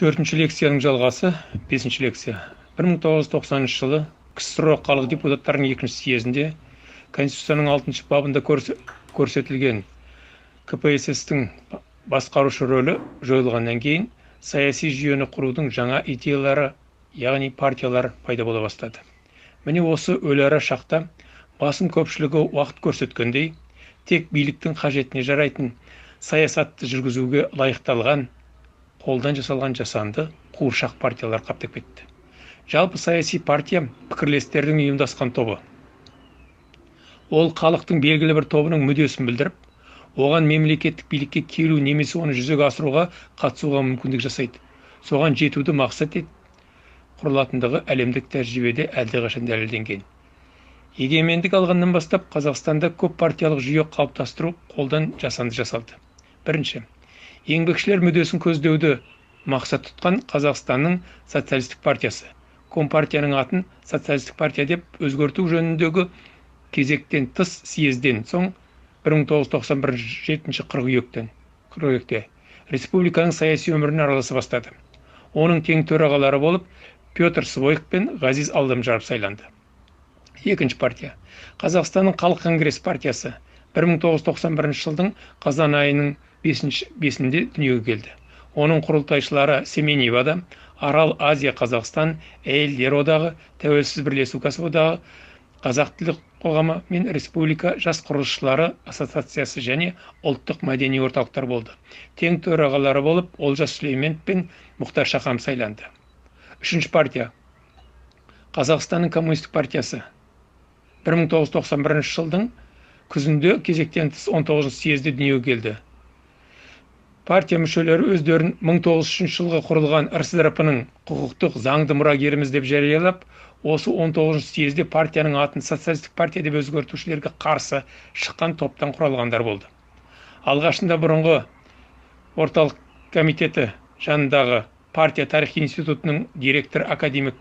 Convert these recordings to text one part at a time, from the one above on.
Төртінші лекцияның жалғасы, 5-ші лекция. 1990 жылы КСРО халық депутаттарының екінші съезінде Конституцияның 6-шы бабында көрсетілген КПСС-тің басқарушы рөлі жойылғаннан кейін саяси жүйені құрудың жаңа идеялары, яғни партиялар пайда бола бастады. Міне осы өлара шақта басым көпшілігі уақыт көрсеткендей, тек биліктің қажетіне жарайтын саясатты жүргізуге лайықталған, қолдан жасалған жасанды қуыршақ партиялар қаптап кетті. Жалпы саяси партия пікірлестердің ұйымдасқан тобы. Ол халықтың белгілі бір тобының мүддесін білдіріп, оған мемлекеттік билікке келу немесе оны жүзеге асыруға қатысуға мүмкіндік жасайды. Соған жетуді мақсат етіп құрылатындығы әлемдік тәжірибеде әлдеқашан дәлелденген. Егемендік алғаннан бастап Қазақстанда көп партиялық жүйе қалыптастыру қолдан жасанды жасалды. Бірінші, еңбекшілер мүддесін көздеуді мақсат тұтқан Қазақстанның социалистік партиясы. Компартияның атын социалистік партия деп өзгерту жөніндегі кезектен тыс съезден соң 1991 қыркүйекте республиканың саяси өміріне араласа бастады. Оның тең төрағалары болып Петр Свойк пен Ғазиз Алдамжаров сайланды. Екінші партия. Қазақстанның халық конгресс партиясы 1991 жылдың қазан айының 5-інде дүниеге келді. Оның құрылтайшылары Семеневада, Арал Азия Қазақстан, Әйелдер одағы, Тәуелсіз бірлесу кәсіподағы, Қазақ тілі қоғамы мен республика жас құрылысшылары ассоциациясы және ұлттық мәдени орталықтар болды. Тең төрағалары болып Олжас Сүлейменов пен Мұхтар Шахам сайланды. Үшінші партия. Қазақстанның коммунистік партиясы 1991 жылдың күзінде кезектен тыс 19 съезде дүниеге келді. Партия мүшелері өздерін 1903 жылғы құрылған РСДРП-ның құқықтық заңды мұрагеріміз деп жариялап, осы 19 съезде партияның атын социалистік партия деп өзгертушілерге қарсы шыққан топтан құралғандар болды. Алғашында бұрынғы орталық комитеті жанындағы партия тарих институтының директоры академик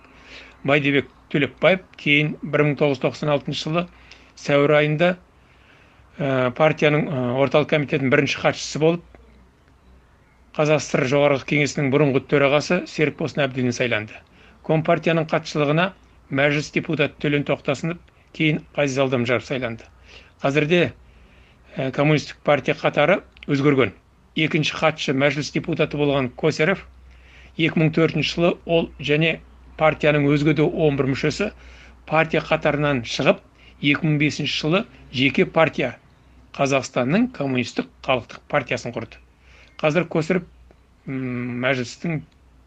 Байдебек Төлепбаев, кейін 1996 жылы сәуір айында партияның орталық комитетінің бірінші хатшысы болып, Қазақстан жоғарғы кеңесінің бұрынғы төрағасы Серікболсын Әбділін сайланды. Компартияның хатшылығына мәжіліс депутаты Төлен Тоқтасынов, кейін Ғазиз Алдамжаров сайланды. Қазірде коммунистік партия қатары өзгерген. Екінші хатшы мәжіліс депутаты болған Косарев 2004 жылы ол және партияның өзге де 11 мүшесі партия қатарынан шығып, 2005 жылы жеке партия Қазақстанның коммунистік халықтық партиясын құрды. Қазір Косарев мәжілістің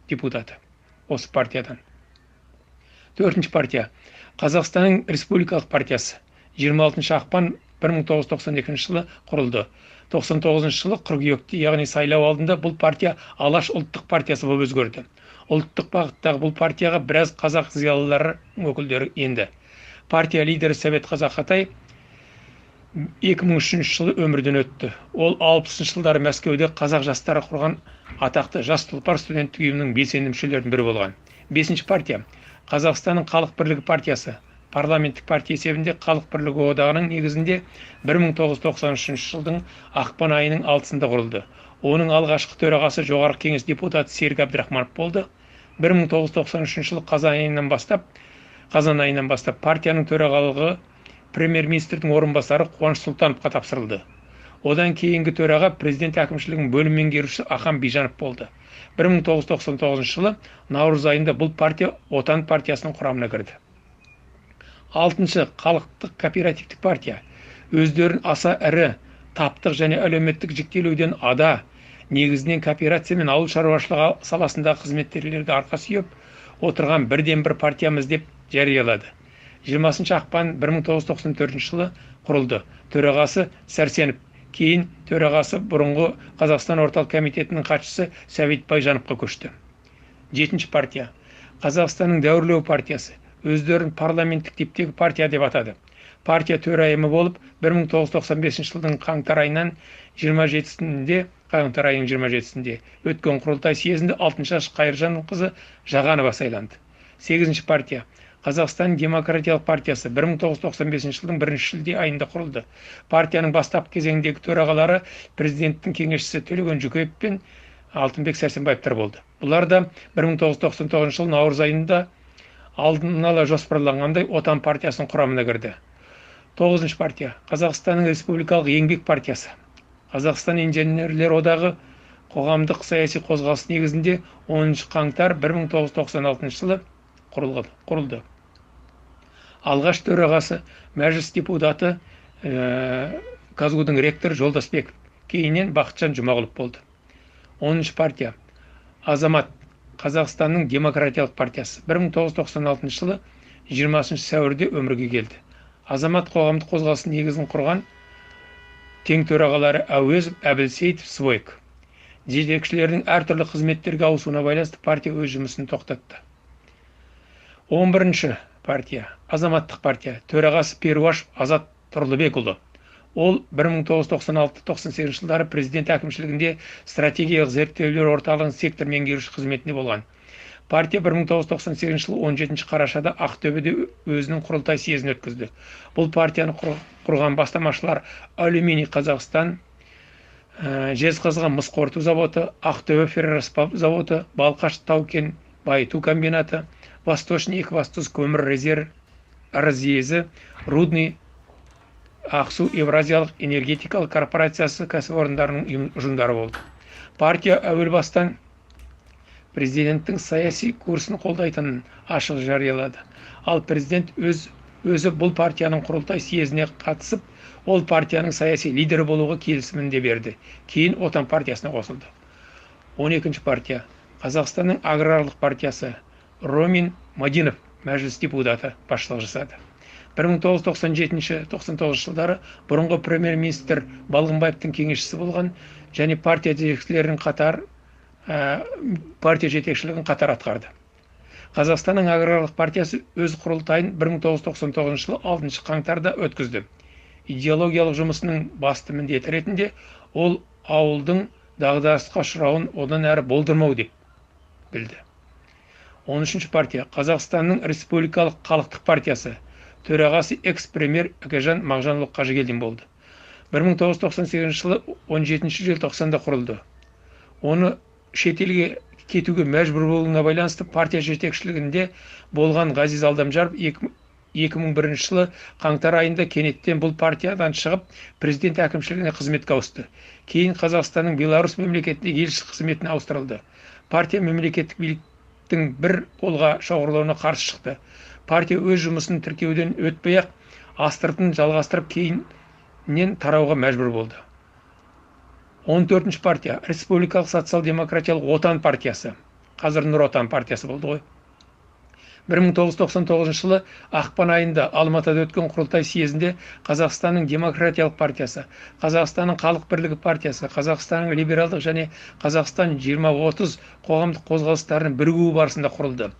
депутаты осы партиядан. Төртінші партия. Қазақстанның республикалық партиясы 26 ақпан 1992 жылы құрылды. 99 жылы қыркүйекте, яғни сайлау алдында бұл партия Алаш ұлттық партиясы болып өзгерді. Ұлттық бағыттағы бұл партияға біраз қазақ зиялылары өкілдері енді. Партия лидері Совет Қазақ-Атай 2003 жылы өмірден өтті. Ол 60 жылдары Мәскеуде қазақ жастары құрған атақты жас тұлпар студенттік ұйымының белсенді мүшелерінің бірі болған. Бесінші партия. Қазақстанның халық бірлігі партиясы. Парламенттік партия есебінде халық бірлігі одағының негізінде 1993 жылдың ақпан айының 6-сында құрылды. Оның алғашқы төрағасы жоғарғы кеңес депутаты Серік Әбдірахманов болды. 1993 жылы қазан айынан бастап партияның төрағалығы премьер-министрдің орынбасары Қуаныш Сұлтановқа тапсырылды. Одан кейінгі төраға президент әкімшілігінің бөлім меңгерушісі Ахан Бижанов болды. 1999 жылы наурыз айында бұл партия Отан партиясының құрамына кірді. Алтыншы, халықтық кооперативтік партия. Өздерін аса ірі, таптық және әлеуметтік жіктелуден ада, негізінен кооперация мен ауыл шаруашылығы саласындағы қызметкерлерді арқа сүйеп отырған бірден бір партиямыз деп жариялады. 20 ақпан 1994 жылы құрылды. Төрағасы Сәрсенов, кейін төрағасы бұрынғы Қазақстан орталық комитетінің хатшысы Сәбит Байжановқа көшті. Жетінші партия. Қазақстанның дәуірлеу партиясы. Өздерін парламенттік типтегі партия деп атады. Партия төрайымы болып 1995 жылдың қаңтар айының 27-сінде өткен құрылтай съезінде Алтыншаш Қайыржанқызы Жағанова сайланды. Сегізінші партия. Қазақстан демократиялық партиясы 1995 жылдың 1 шілде айында құрылды. Партияның бастапқы кезеңдегі төрағалары президенттің кеңесшісі Төлеген Жүкеев пен Алтынбек Сәрсенбаевтар болды. Бұлар да 1999 жыл наурыз айында алдын ала жоспарланғандай Отан партиясының құрамына кірді. 9-шы партия Қазақстанның Республикалық Еңбек партиясы. Қазақстан инженерлер одағы қоғамдық саяси қозғалыс негізінде 10 қаңтар 1996 жылы құрылды. Алғаш төрағасы мәжіліс депутаты Казгудың ректоры Жолдасбеков, кейіннен Бақытжан Жұмағұлов болды. 10-шы партия Азамат Қазақстанның демократиялық партиясы 1996 жылы 20 сәуірде өмірге келді. Азамат қоғамдық қозғалысының негізін құрған тең төрағалары Әуезов, Әбілсейітов, Свойк. Жетекшілердің әртүрлі қызметтерге ауысуына байланысты партия өз жұмысын тоқтатты. 11-ші партия Азаматтық партия төрағасы Перуашев Азат Тұрлыбекұлы. Ол 1996-98 жылдары президент әкімшілігінде стратегиялық зерттеулер орталығының сектор меңгеруші қызметінде болған. Партия 1998 жылы 17 қарашада Ақтөбеде өзінің құрылтай съезін өткізді. Бұл партияны құрған бастамашылар Алюминий Қазақстан, Жезқазған мыс қорыту заводы, Ақтөбе ферроспап заводы, Балқаш тау-кен байыту комбинаты, Восточный Екібастұз көмір разъезі, Рудный Ақсу Евразиялық энергетикалық корпорациясы кәсіпорындарының ұжымдары болды. Партия әуел бастан президенттің саяси курсын қолдайтынын ашық жариялады. Ал президент өзі бұл партияның құрылтай съезіне қатысып, ол партияның саяси лидері болуға келісімін де берді. Кейін Отан партиясына қосылды. 12-ші партия Қазақстанның аграрлық партиясы Ромин Мадинов мәжіліс депутаты басшылық жасады. 1997-99 жылдары бұрынғы премьер-министр Балғынбаевтың кеңесшісі болған және партия жетекшілігін қатар атқарды. Қазақстанның аграрлық партиясы өз құрылтайын 1999 жылы 6 қаңтарда өткізді. Идеологиялық жұмысының басты міндеті ретінде ол ауылдың дағдарысқа ұшырауын одан әрі болдырмау деп білді. 13-ші партия Қазақстанның Республикалық халықтық партиясы төрағасы экс-премьер Әкежан Мағжанұлы Қажыгелдин болды. 1998 жылы 17 желтоқсанда құрылды. Оны шетелге кетуге мәжбүр болуына байланысты партия жетекшілігінде болған Ғазиз Алдамжаров 2001 жылы қаңтар айында кенеттен бұл партиядан шығып, президент әкімшілігіне қызметке ауысты. Кейін Қазақстанның Беларусь мемлекетіне елші қызметіне ауыстырылды. Партия мемлекеттік биліктің бір қолға шоғырлауына қарсы шықты. Партия өз жұмысын тіркеуден өтпей-ақ астыртын жалғастырып кейіннен тарауға мәжбүр болды. 14-ші партия Республикалық социал-демократиялық Отан партиясы, қазір Нұр Отан партиясы болды ғой. 1999 жылы ақпан айында Алматыда өткен құрылтай съезінде Қазақстанның демократиялық партиясы, Қазақстанның халық бірлігі партиясы, Қазақстанның либералдық және Қазақстан 2030 қоғамдық қозғалыстарының бірігуі барысында құрылды.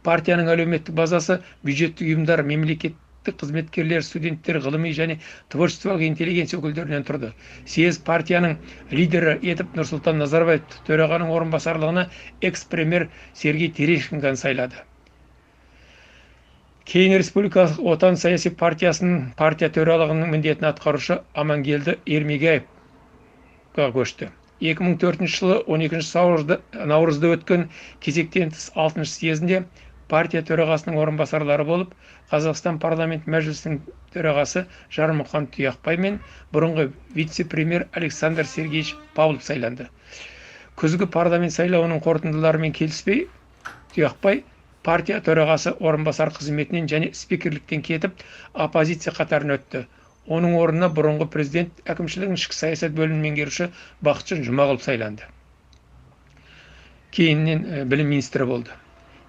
Партияның әлеуметтік базасы бюджеттік ұйымдар, мемлекеттік қызметкерлер, студенттер, ғылыми және творчестволық интеллигенция өкілдерінен тұрды. Съезд партияның лидері етіп Нұрсұлтан Назарбаев төрағаның орынбасарлығына экс-премьер Сергей Терещенконы сайлады. Кейін Республикалық Отан саяси партиясының партия төрағалығының міндетін атқарушы Амангелді Ермегеевқа көшті. 2004 жылы 12 наурызда өткен кезектен тыс 6 съезінде партия төрағасының орынбасарлары болып, Қазақстан парламент мәжілісінің төрағасы Жармұқан Тұяқбай мен бұрынғы вице-премьер Александр Сергеевич Павлов сайланды. Күзгі парламент сайлауының қорытындыларымен келіспей, Тұяқбай партия төрағасы орынбасар қызметінен және спикерліктен кетіп, оппозиция қатарына өтті. Оның орнына бұрынғы президент әкімшілігінің ішкі саясат бөлімінің меңгерушісі Бақытжан Жұмағұлов сайланды. Кейіннен білім министрі болды.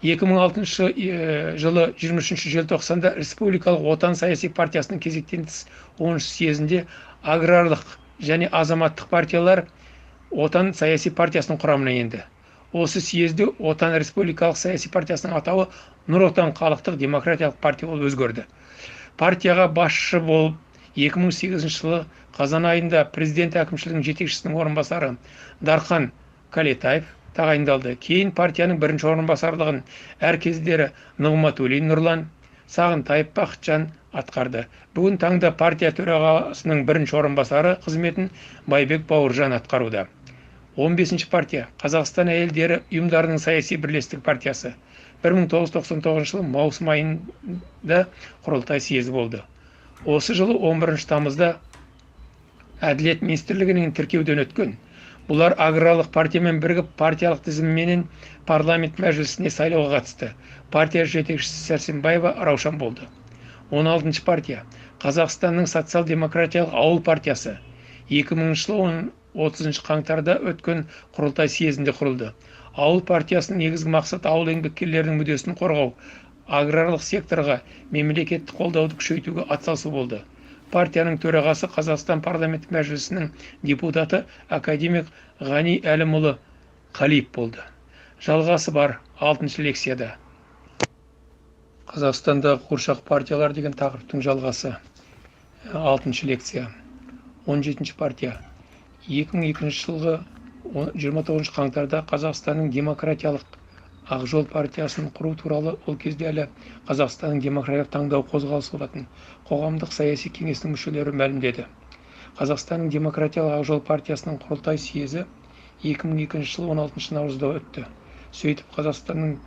2006 жылы 23 желтоқсанда Республикалық Отан саяси партиясының кезектен тыс 10 съезінде аграрлық және азаматтық партиялар Отан саяси партиясының құрамына енді. Осы съезде Отан Республикалық саяси партиясының атауы Нұр Отан халықтық демократиялық партия болып өзгерді. Партияға басшы болып 2008 жылы қазан айында президент әкімшілігінің жетекшісінің орынбасары Дархан Калетаев тағайындалды. Кейін партияның бірінші орынбасарлығын әр кездері Нығматулин Нұрлан, Сағынтаев Бақытжан атқарды. Бүгін таңда партия төрағасының бірінші орынбасары қызметін Байбек Бауыржан атқаруда. 15 партия Қазақстан әйелдері ұйымдарының саяси бірлестік партиясы. 1999 жылы маусым айында құрылтай съезі болды. Осы жылы 11 тамызда Әділет министрлігінің тіркеуден өткен. Бұлар аграрлық партиямен бірігіп партиялық тізімменен парламент мәжілісіне сайлауға қатысты. Партия жетекшісі Сәрсенбаева Раушан болды. 16 партия Қазақстанның социал-демократиялық ауыл партиясы 2000 жылы 30 қаңтарда өткен құрылтай съезінде құрылды. Ауыл партиясының негізгі мақсаты ауыл еңбеккерлерінің мүддесін қорғау, аграрлық секторға мемлекеттік қолдауды күшейтуге атсалысу болды. Партияның төрағасы Қазақстан парламенті мәжілісінің депутаты академик Ғани Әлімұлы Қалиев болды. Жалғасы бар 6-шы лекцияда. Қазақстандағы қуыршақ партиялар деген тақырыптың жалғасы. 6-шы лекция. 17-ші партия. 2002 жылғы 29 қаңтарда Қазақстанның демократиялық Ақжол партиясын құру туралы ол кезде әлі Қазақстанның демократиялық таңдау қозғалысы болатын қоғамдық саяси кеңестің мүшелері мәлімдеді. Қазақстанның демократиялық Ақжол партиясының құрылтай съезі 2002 жылы 16 наурызда өтті. Сөйтіп Қазақстанның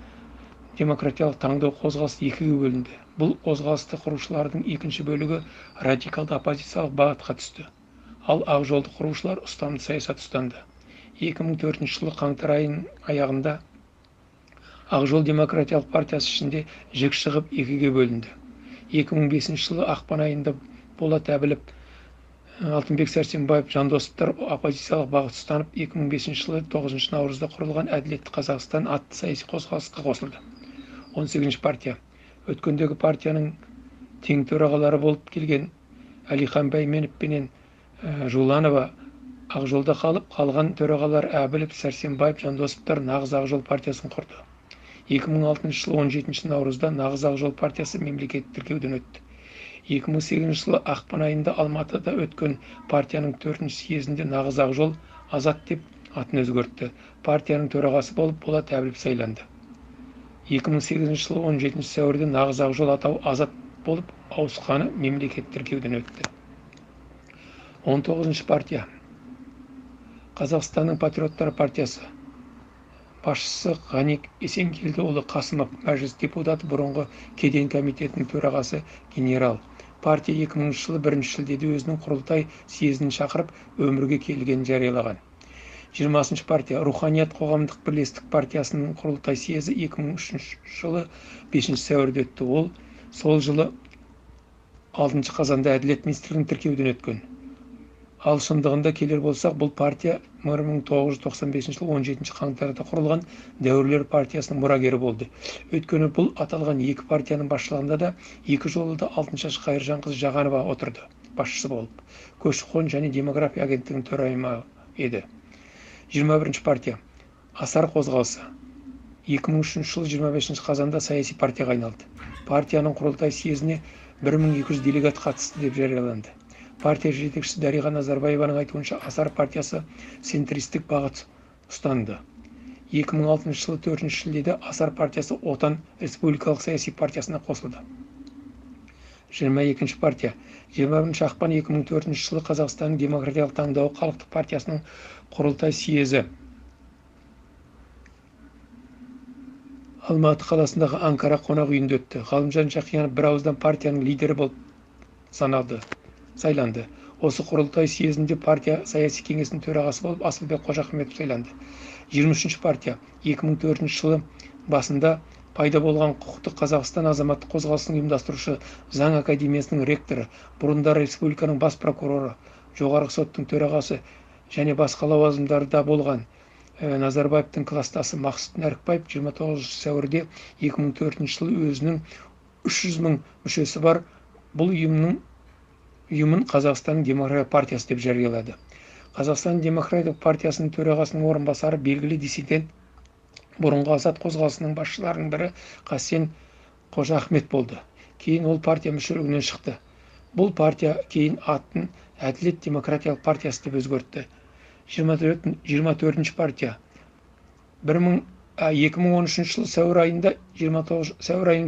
демократиялық таңдау қозғалысы екіге бөлінді. Бұл қозғалысты құрушылардың екінші бөлігі радикалды оппозициялық бағытқа түсті. Ал Ақжолды құрушылар ұстамды саясат ұстанды. 2004 жылы қаңтар айының аяғында Ақжол демократиялық партиясы ішінде жік шығып екіге бөлінді. 2005 жылы ақпан айында Болат Әбілов, Алтынбек Сәрсенбаев, Жандосовтар оппозициялық бағыт ұстанып, 2005 жылы 9 наурызда құрылған Әділетті Қазақстан атты саяси қозғалысқа қосылды. 18 партия. Өткендегі партияның тең төрағалары болып келген Әлихан Бәйменов пенен Жуланова Ақжолда қалып, қалған төрағалар Әбілов, Сәрсенбаев, Жандосовтар нағыз Ақжол партиясын құрды. 2006 жылы 17 наурызда нағыз Ақжол партиясы мемлекеттік тіркеуден өтті. 2008 жылы ақпан айында Алматыда өткен партияның 4-ші съезінде нағыз Ақжол Азат деп атын өзгертті. Партияның төрағасы болып Болат Әбілов сайланды. 2008 жылы 17 сәуірде нағыз Ақжол атау Азат болып ауысқаны мемлекеттік тіркеуден өтті. 19 партия Қазақстанның патриоттар партиясы. Басшысы Ғани Есенкелдіұлы Қасымов, мәжіліс депутаты, бұрынғы кеден комитетінің төрағасы генерал. Партия 2000 жылы 1 шілдеде өзінің құрылтай съезін шақырып, өмірге келгенін жариялаған. 20 партия Руханият қоғамдық бірлестік партиясының құрылтай съезі 2003 жылы 5 сәуірде өтті. Ол сол жылы 6 қазанда Әділет министрлігінің тіркеуден өткен. Ал шындығында келер болсақ, бұл партия 1995 жылы 17 қаңтарда құрылған Дәуірлер партиясының мұрагері болды. Өйткені бұл аталған екі партияның басшылығында да екі жолы да Алтыншаш Қайыржанқызы Жағанова отырды, басшысы болып. Көші-қон және демография агенттігінің төрайымы еді. 21 партия Асар қозғалысы. 2003 жылы 25 қазанда саяси партияға айналды. Партияның құрылтай съезіне 1200 делегат қатысты деп жарияланды. Партия жетекшісі Дариға Назарбаеваның айтуынша Асар партиясы центристік бағыт ұстанды. 2006 жылы 4 шілдеде Асар партиясы Отан республикалық саяси партиясына қосылды. 22 партия 21 ақпан 2004 жылы Қазақстанның демократиялық таңдауы халықтық партиясының құрылтай съезі Алматы қаласындағы Анкара қонақ үйінде өтті. Ғалымжан Жақиянов бір ауыздан партияның лидері болып сайланды. Осы құрылтай съезінде партия саяси кеңесінің төрағасы болып Асылбек Қожахметов сайланды. 23 партия 2004 жылы басында пайда болған құқықтық Қазақстан азаматтық қозғалысының ұйымдастырушы, заң академиясының ректоры, бұрындары республиканың бас прокуроры, жоғарғы соттың төрағасы және басқа лауазымдарда болған Назарбаевтың кластасы Мақсұт Нәрікбаев 29 сәуірде 2004 жылы өзінің 300 мың мүшесі бар бұл ұйымын Қазақстанның демократиялық партиясы деп жариялады. Қазақстан демократиялық партиясының төрағасының орынбасары белгілі диссидент бұрынғы Азат қозғалысының басшыларының бірі Қасен Қожахмет болды. Кейін ол партия мүшелігінен шықты. Бұл партия кейін атын Әділет демократиялық партиясы деп өзгертті. 24 партия 2013 жылы сәуір айының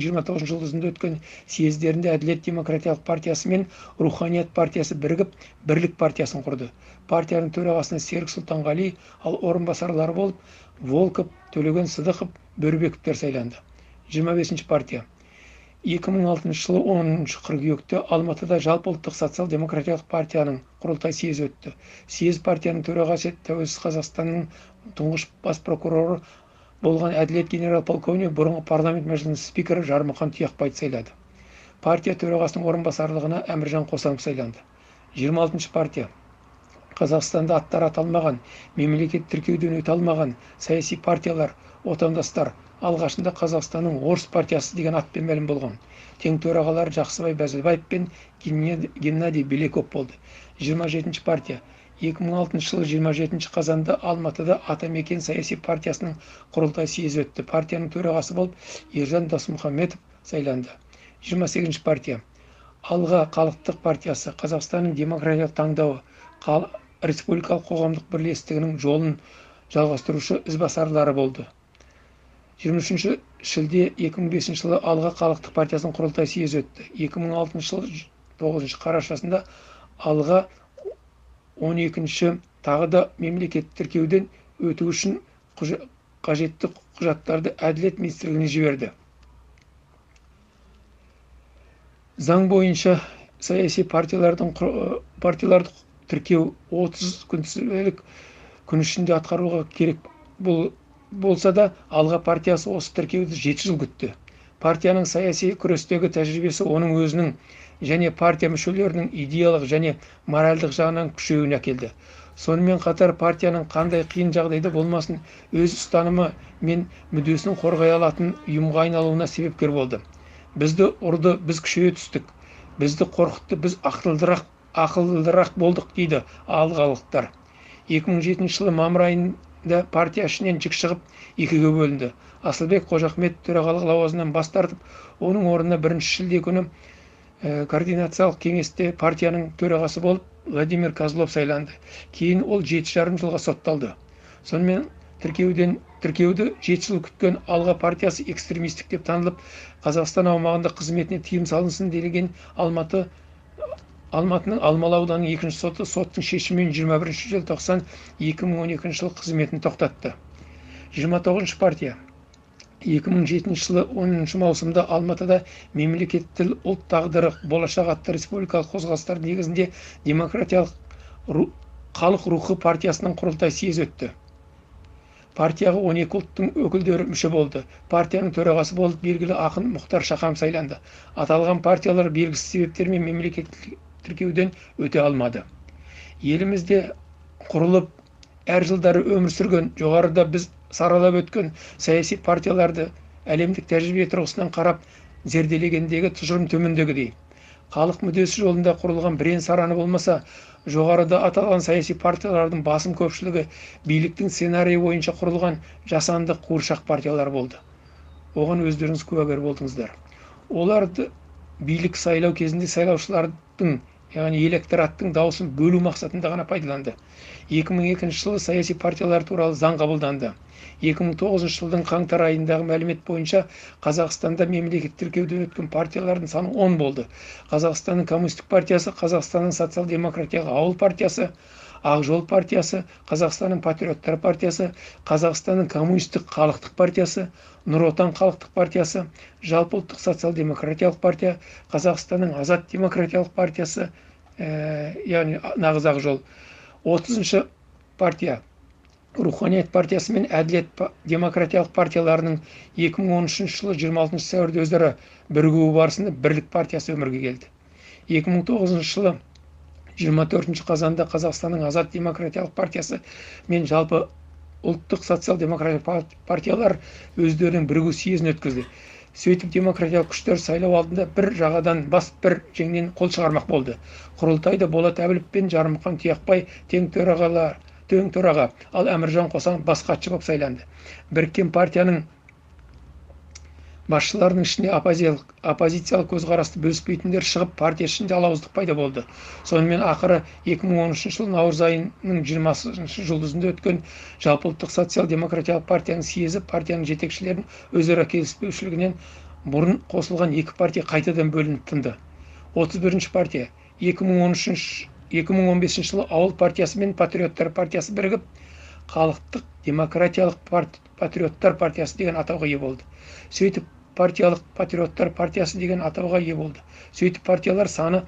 29 жұлдызында өткен съездерінде Әділет демократиялық партиясы мен Руханият партиясы бірігіп, Бірлік партиясын құрды. Партияның төрағасына Серік Сұлтанғали, ал орынбасарлары болып Волков, Төлеген Сыдықов, Бөрбековтер сайланды. 25 партия. 2006 жылы 10 қыркүйекте Алматыда Жалпыұлттық социал-демократиялық партияның құрылтай съезі өтті. Съез партияның төрағасы Тәуелсіз Қазақстанның тұңғыш бас прокуроры болған Әділет генерал-полковник бұрынғы парламент мәжілісінің спикері Жармұқан Тұяқбайды сайлады. Партия төрағасының орынбасарлығына Әміржан Қосанов сайланды. 26 партия. Қазақстанда аттары аталмаған, мемлекет тіркеуден өте алмаған саяси партиялар, отандастар алғашында Қазақстанның Орыс партиясы деген атпен мәлім болған. Тең төрағалары Жақсыбай Бәзілбаев пен Геннадий Белеков болды. 27 партия. 2006 жылы 27 қазанда Алматыда Атамекен саяси партиясының құрылтай съезі өтті. Партияның төрағасы болып Ержан Досмұхамедов сайланды. 28 партия. Алға халықтық партиясы Қазақстанның демократиялық таңдауы республикалық қоғамдық бірлестігінің жолын жалғастырушы ізбасарлары болды. 23 шілде 2005 жылы Алға халықтық партиясының құрылтай съезі өтті. 2006 жылы 9 қарашасында Алға 12 тағы да мемлекет тіркеуден өту үшін қажетті құжаттарды Әділет министрлігіне жіберді. Заң бойынша саяси партияларды тіркеу 30 күн ішінде атқаруға керек болса да, Алға партиясы осы тіркеуді 7 жыл күтті. Партияның саяси күрестегі тәжірибесі оның өзінің және партия мүшелерінің идеялық және моральдық жағынан күшеюіне әкелді. Сонымен қатар партияның қандай қиын жағдайда болмасын өз ұстанымы мен мүддесін қорғай алатын ұйымға айналуына себепкер болды. Бізді ұрды, біз күшейе түстік. Бізді қорқытты, біз ақылдырақ болдық дейді алғалықтар. 2007 жылы мамыр айында партия ішінен жік шығып екіге бөлінді. Асылбек Қожахмет төрағалық лауазымынан бас тартып, оның орнына 1 шілде күні координациялық кеңесте партияның төрағасы болып Владимир Козлов сайланды. Кейін ол 7,5 жылға сотталды. Сонымен тіркеуді 7 жыл күткен Алға партиясы экстремистік деп танылып, Қазақстан аумағында қызметіне тыйым салынсын делеген Алматының Алмалы ауданының 2 соты соттың шешімімен 21 желтоқсан 2012 жылы қызметін тоқтатты. 29 партия. 2007 жылы 10 маусымда Алматыда мемлекет тіл, ұлт тағдыры, болашақ атты республикалық қозғалыстар негізінде демократиялық халық рухы партиясының құрылтай съезі өтті. Партияға 12 ұлттың өкілдері мүше болды. Партияның төрағасы болып белгілі ақын Мұхтар Шахам сайланды. Аталған партиялар белгісіз себептермен мемлекеттік тіркеуден өте алмады. Елімізде құрылып әр жылдары өмір сүрген, жоғарыда біз саралап өткен саяси партияларды әлемдік тәжірибе тұрғысынан қарап зерделегендегі тұжырым төмендегідей. Халық мүддесі жолында құрылған бірен-сараны болмаса, жоғарыда аталған саяси партиялардың басым көпшілігі биліктің сценарийі бойынша құрылған жасанды қуыршақ партиялар болды. Оған өздеріңіз куәгер болдыңыздар. Оларды билік сайлау кезінде сайлаушылардың, яғни электораттың дауысын бөлу мақсатында ғана пайдаланды. 2002 жылы саяси партиялар туралы заң қабылданды. 2009 жылдың қаңтар айындағы мәлімет бойынша Қазақстанда мемлекет тіркеуден өткен партиялардың саны 10 болды. Қазақстанның коммунистік партиясы, Қазақстанның социал-демократиялық ауыл партиясы, Ақ жол партиясы, Қазақстанның патриоттар партиясы, Қазақстанның коммунистік халықтық партиясы, Нұр отан халықтық партиясы, Жалпыұлттық социал-демократиялық партия, Қазақстанның азат демократиялық партиясы, яғни нағыз Ақ жол. 30 партия Руханият партиясы мен Әділет демократиялық партияларының 2013 жылы 26 сәуірде өзара бірігуі барысында Бірлік партиясы өмірге келді. 2009 жылы 24 қазанда Қазақстанның азат демократиялық партиясы мен жалпы ұлттық социал-демократиялық партиялар өздерінің бірігу съезін өткізді. Сөйтіп демократиялық күштер сайлау алдында бір жағадан бас бір жеңнен қол шығармақ болды. Құрылтайда Болат Әбілов пен Жармұқан Тұяқбай тең төраға, ал Әміржан Қосанов бас хатшы болып сайланды. Біріккен партияның басшыларының ішінде оппозициялық көзқарасты бөліспейтіндер шығып, партия ішінде алауыздық пайда болды. Сонымен ақыры 2013 жылы наурыз айының 20 жұлдызында өткен жалпыұлттық социал-демократиялық партияның съезі партияның жетекшілерінің өзара келіспеушілігінен бұрын қосылған екі партия қайтадан бөлініп тынды. 31-ші партия 2015 жылы ауыл партиясы мен патриоттар партиясы бірігіп, халықтық демократиялық патриоттар партиясы деген атауға ие болды. Сөйтіп партиялық патриоттар партиясы деген атауға ие болды. Сөйтіп партиялар саны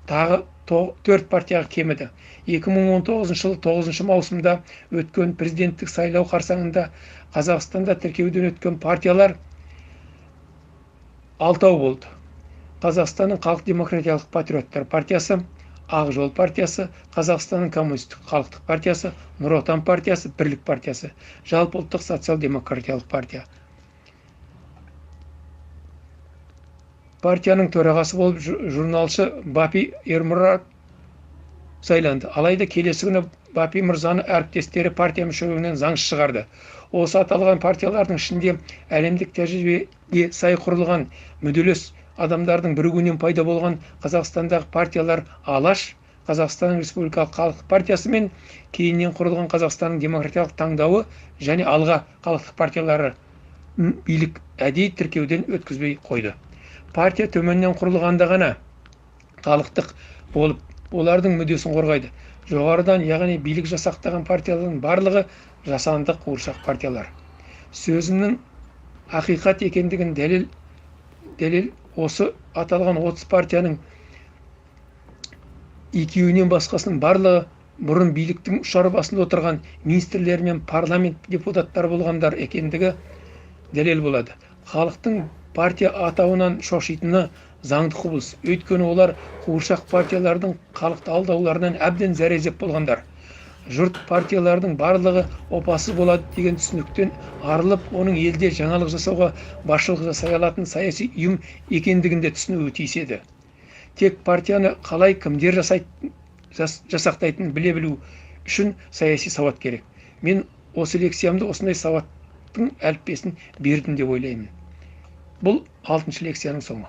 тағы 4 партияға кеміді. 2019 жылы 9 маусымда өткен президенттік сайлау қарсаңында Қазақстанда тіркеуден өткен партиялар 6 болды. Қазақстанның халық демократиялық патриоттар партиясы, Ақ жол партиясы, Қазақстанның коммунистік халықтық партиясы, Нұр Отан партиясы, Бірлік партиясы, жалпыұлттық социал-демократиялық партия. Партияның төрағасы болып журналшы Бапи Ермұрат сайланды. Алайда келесі күні Бапи мырзаны әріптестері партия мүшелігінен заңсыз шығарды. Осы аталған партиялардың ішінде әлемдік тәжірибеге сай құрылған мүдделес адамдардың бірігуінен пайда болған Қазақстандағы партиялар Алаш, Қазақстанның Республикалық халықтық партиясы мен кейіннен құрылған Қазақстанның демократиялық таңдауы және Алға халықтық партиялары билік әдейі тіркеуден өткізбей қойды. Партия төменнен құрылғанда ғана халықтық болып, олардың мүддесін қорғайды. Жоғарыдан, яғни билік жасақтаған партиялардың барлығы жасанды қуыршақ партиялар. Сөзімнің ақиқат екендігін дәлел осы аталған 30 партияның екеуінен басқасының барлығы бұрын биліктің ұшар басында отырған министрлер мен парламент депутаттары болғандар екендігі дәлел болады. Халықтың партия атауынан шошитыны заңды құбылыс. Өйткені олар қуыршақ партиялардың халықты алдауларынан әбден зәрезеп болғандар. Жұрт партиялардың барлығы опасыз болады деген түсініктен арылып, оның елде жаңалық жасауға басшылық жасай алатын саяси ұйым екендігінде түсінуі тиіс еді. Тек партияны қалай кімдер жасақтайтынын біле білу үшін саяси сауат керек. Мен осы лекциямды осындай сауаттың әліппесін бердім деп ойлаймын. Бұл 6-шы лекцияның соңы.